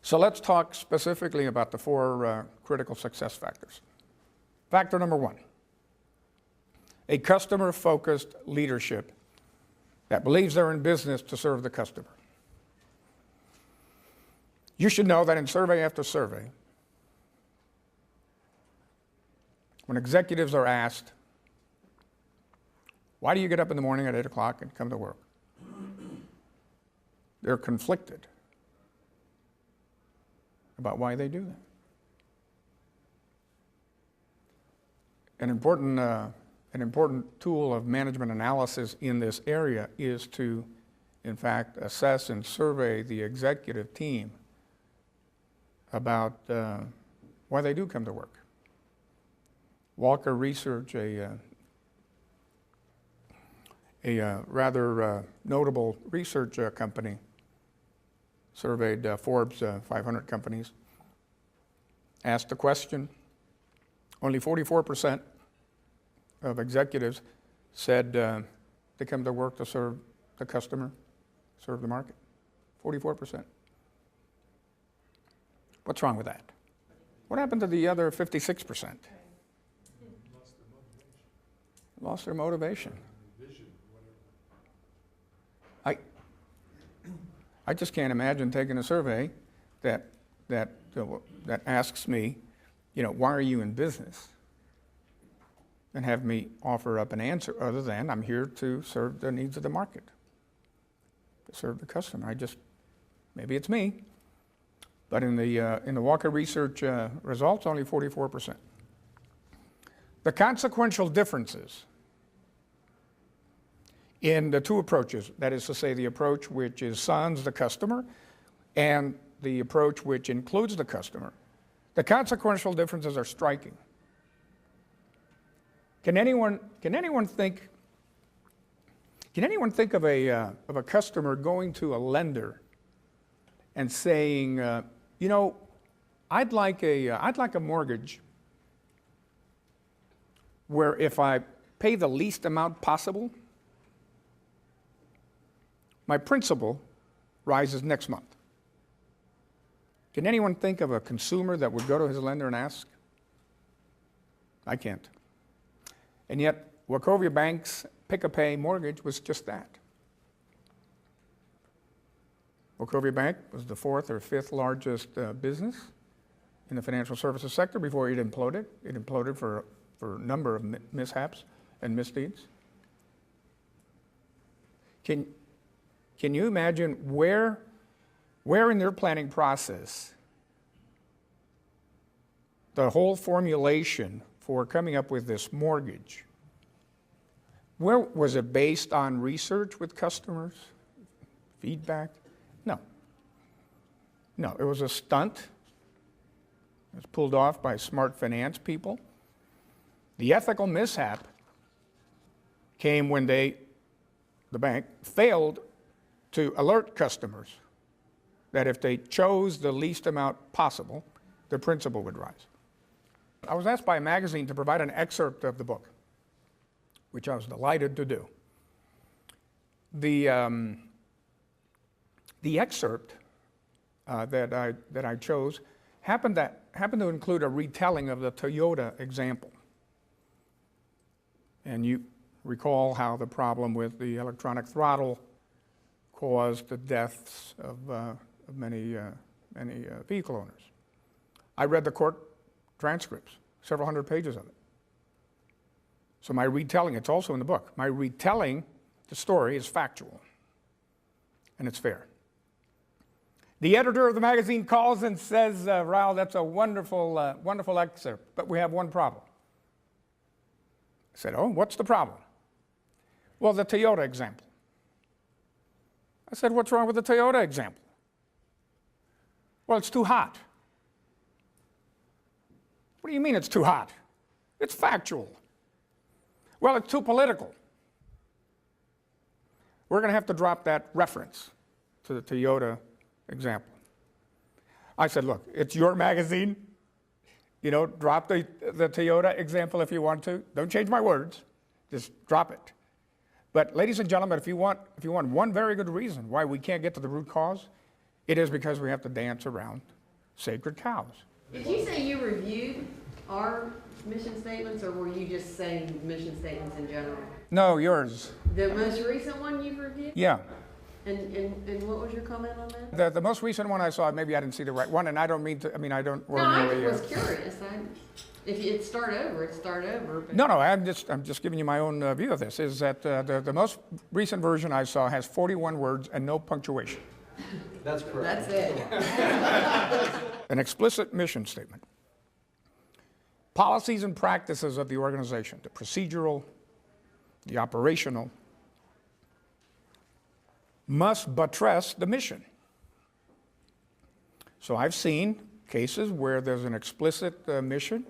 So let's talk specifically about the four critical success factors. Factor number one, a customer-focused leadership that believes they're in business to serve the customer. You should know that in survey after survey, when executives are asked, why do you get up in the morning at 8 o'clock and come to work? They're conflicted about why they do that. An important tool of management analysis in this area is to, in fact, assess and survey the executive team about why they do come to work. Walker Research, a rather notable research company, surveyed Forbes 500 companies, asked the question. Only 44% of executives said they come to work to serve the customer, serve the market. 44%. What's wrong with that? What happened to the other 56%? Lost their motivation. I just can't imagine taking a survey that asks me, why are you in business? And have me offer up an answer other than I'm here to serve the needs of the market, to serve the customer. Maybe it's me, but in the Walker Research results, only 44%. The consequential differences in the two approaches, that is to say, the approach which is sans the customer and the approach which includes the customer, the consequential differences are striking. Can anyone think of a customer going to a lender and saying, I'd like a mortgage where if I pay the least amount possible, my principal rises next month? Can anyone think of a consumer that would go to his lender and ask? I can't. And yet, Wachovia Bank's pick-a-pay mortgage was just that. Wachovia Bank was the fourth or fifth largest business in the financial services sector before it imploded. It imploded for a number of mishaps and misdeeds. Can you imagine where in their planning process the whole formulation for coming up with this mortgage, where was it based on research with customers, feedback? No, it was a stunt. It was pulled off by smart finance people. The ethical mishap came when the bank failed to alert customers that if they chose the least amount possible, the principal would rise. I was asked by a magazine to provide an excerpt of the book, which I was delighted to do. The excerpt that I chose happened to include a retelling of the Toyota example. And you recall how the problem with the electronic throttle caused the deaths of many vehicle owners. I read the court transcripts, several hundred pages of it. So my retelling, it's also in the book, my retelling the story is factual, and it's fair. The editor of the magazine calls and says, Raul, that's a wonderful excerpt, but we have one problem. I said, oh, what's the problem? Well, the Toyota example. I said, what's wrong with the Toyota example? Well, it's too hot. What do you mean it's too hot? It's factual. Well, it's too political. We're going to have to drop that reference to the Toyota example. I said, look, it's your magazine. Drop the Toyota example if you want to. Don't change my words. Just drop it. But ladies and gentlemen, if you want one very good reason why we can't get to the root cause, it is because we have to dance around sacred cows. Did you say you reviewed our mission statements, or were you just saying mission statements in general? No, yours. The most recent one you've reviewed? Yeah. And what was your comment on that? The most recent one I saw, maybe I didn't see the right one, and I don't mean to, I mean, I don't No, I ordinarily... was curious. If it start over, it start over. But. No, I'm just giving you my own view of this, is that the most recent version I saw has 41 words and no punctuation. That's correct. That's it. An explicit mission statement. Policies and practices of the organization, the procedural, the operational, must buttress the mission. So I've seen cases where there's an explicit mission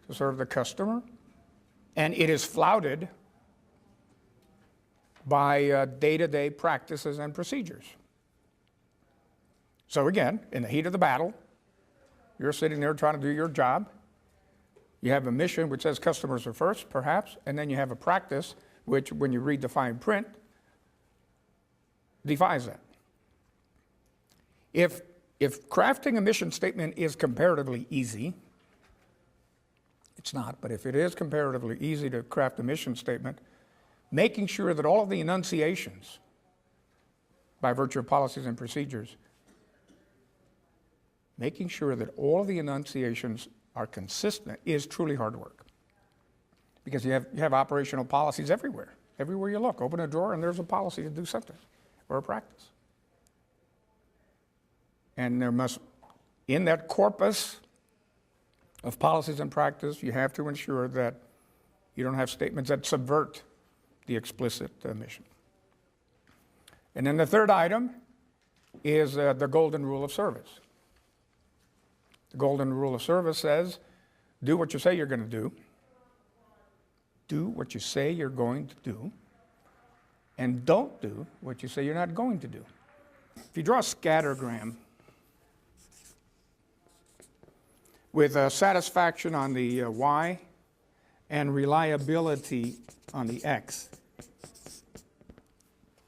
to serve the customer, and it is flouted by day-to-day practices and procedures. So again, in the heat of the battle, you're sitting there trying to do your job. You have a mission which says customers are first, perhaps, and then you have a practice which, when you read the fine print, defies that. If crafting a mission statement is comparatively easy, it's not, but if it is comparatively easy to craft a mission statement, making sure that all of the enunciations, by virtue of policies and procedures, making sure that all of the enunciations are consistent is truly hard work. Because you have operational policies everywhere. Everywhere you look, open a drawer and there's a policy to do something, or a practice. And there must, in that corpus of policies and practice, you have to ensure that you don't have statements that subvert the explicit mission. And then the third item is the golden rule of service. The golden rule of service says, do what you say you're going to do. Do what you say you're going to do. And don't do what you say you're not going to do. If you draw a scattergram with satisfaction on the Y and reliability on the X.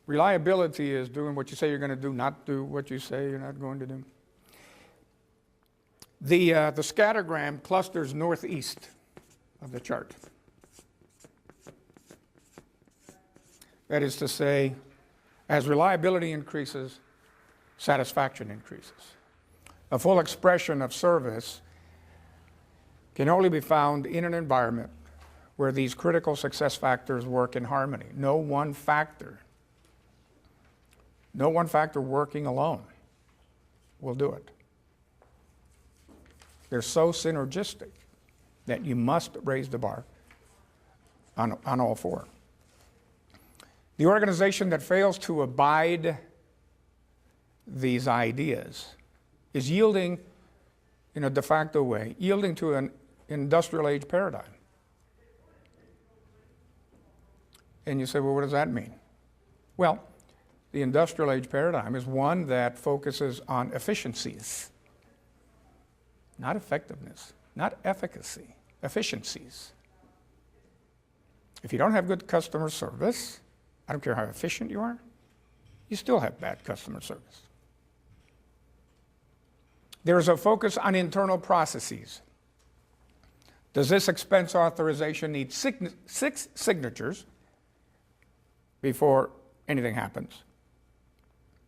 Reliability is doing what you say you're going to do, not do what you say you're not going to do. The scattergram clusters northeast of the chart. That is to say, as reliability increases, satisfaction increases. A full expression of service can only be found in an environment where these critical success factors work in harmony. No one factor working alone will do it. They're so synergistic that you must raise the bar on all four. The organization that fails to abide these ideas is yielding, in a de facto way, yielding to an industrial age paradigm. And you say, well, what does that mean? Well, the industrial age paradigm is one that focuses on efficiencies, not effectiveness, not efficacy, efficiencies. If you don't have good customer service, I don't care how efficient you are, you still have bad customer service. There is a focus on internal processes. Does this expense authorization need 6 signatures before anything happens?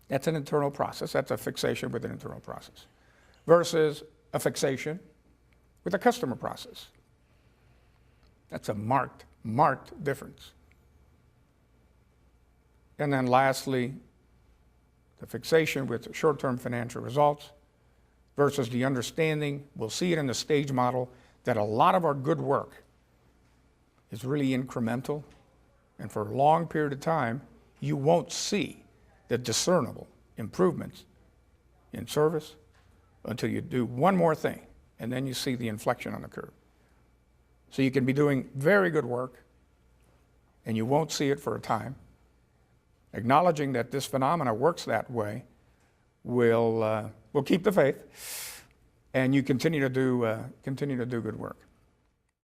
That's an internal process. That's a fixation with an internal process. Versus a fixation with a customer process. That's a marked difference. And then lastly, the fixation with short-term financial results versus the understanding, we'll see it in the stage model, that a lot of our good work is really incremental, and for a long period of time, you won't see the discernible improvements in service until you do one more thing, and then you see the inflection on the curve. So you can be doing very good work, and you won't see it for a time. Acknowledging that this phenomena works that way will keep the faith, and you continue to do good work.